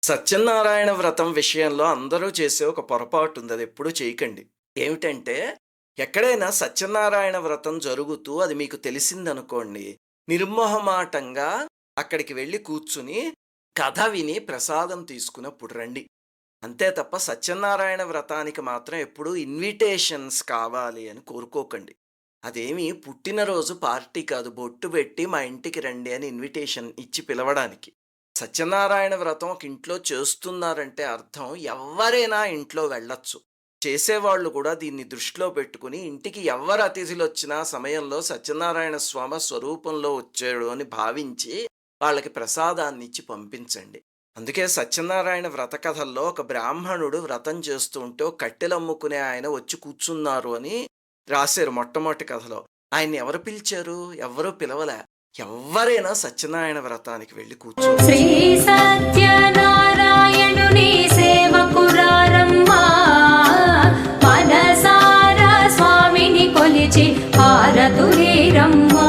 సత్యనారాయణ వ్రతం విషయంలో అందరూ చేసే ఒక పొరపాటు ఉంది. అది ఎప్పుడూ చేయకండి. ఏమిటంటే, ఎక్కడైనా సత్యనారాయణ వ్రతం జరుగుతూ అది మీకు తెలిసిందనుకోండి, నిర్మొహమాటంగా అక్కడికి వెళ్ళి కూర్చుని కథ విని ప్రసాదం తీసుకున్నప్పుడు రండి. అంతే తప్ప సత్యనారాయణ వ్రతానికి మాత్రం ఎప్పుడూ ఇన్విటేషన్స్ కావాలి అని కోరుకోకండి. అదేమి పుట్టినరోజు పార్టీ కాదు, బొట్టు పెట్టి మా ఇంటికి రండి అని ఇన్విటేషన్ ఇచ్చి పిలవడానికి. సత్యనారాయణ వ్రతం ఒక ఇంట్లో చేస్తున్నారంటే అర్థం ఎవరైనా ఇంట్లో వెళ్ళొచ్చు. చేసేవాళ్ళు కూడా దీన్ని దృష్టిలో పెట్టుకుని ఇంటికి ఎవరు అతిథులు వచ్చినా సమయంలో సత్యనారాయణ స్వామి స్వరూపంలో వచ్చాడు అని భావించి వాళ్ళకి ప్రసాదాన్ని ఇచ్చి పంపించండి. అందుకే సత్యనారాయణ వ్రత కథల్లో ఒక బ్రాహ్మణుడు వ్రతం చేస్తూ ఉంటే ఒక కట్టెలమ్ముకునే ఆయన వచ్చి కూర్చున్నారు అని రాశారు మొట్టమొదటి కథలో. ఆయన్ని ఎవరు పిలిచారు? ఎవరూ పిలవలే. ఎవరైనా సత్యనారాయణ వ్రతానికి వెళ్ళి కూర్చో. శ్రీ సత్యనారాయణుని సేవకురారమ్మా, మనసారా స్వామిని కొలిచి హారతులీరమ్మా.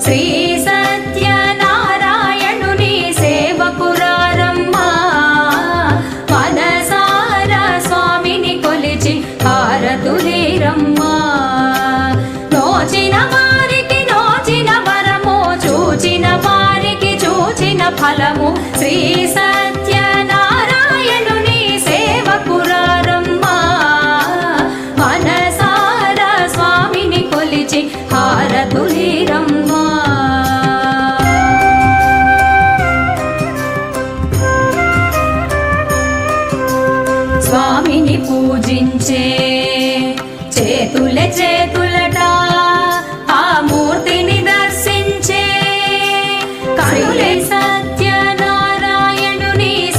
శ్రీ సత్యనారాయణుని సేవకురారమ్మా, మనసారా స్వామిని కొలిచి హారతులీరమ్మా. నోచిన వారికి నోచిన వరము, చూచిన వారికి చూచిన ఫలము. శ్రీ సత్యనారాయణుని సేవకురారమ్మా, మనసారా స్వామిని కొలిచి హారతులీరమ్మా. స్వామిని పూజించే చేతులే చేతులట, ఆ మూర్తిని దర్శించే కనులే సత్యనారాయణుని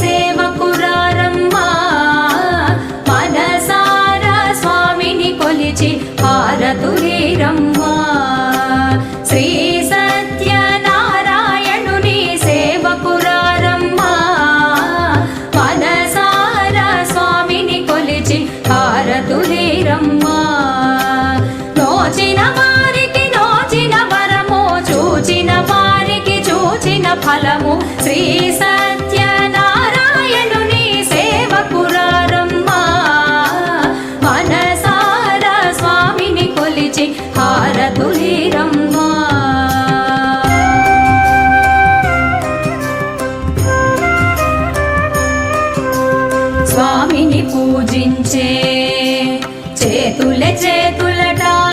సేవకురారమ్మా, మనసారా స్వామిని కొలిచి హారతులీరమ్మా. శ్రీ సత్యనారాయణుని సేవకురారమ్మా, మనసారా స్వామిని కొలిచి హారతులీరమ్మా. నోచిన వారికి నోచిన వరము, చూచిన వారికి చూచిన ఫలము. శ్రీ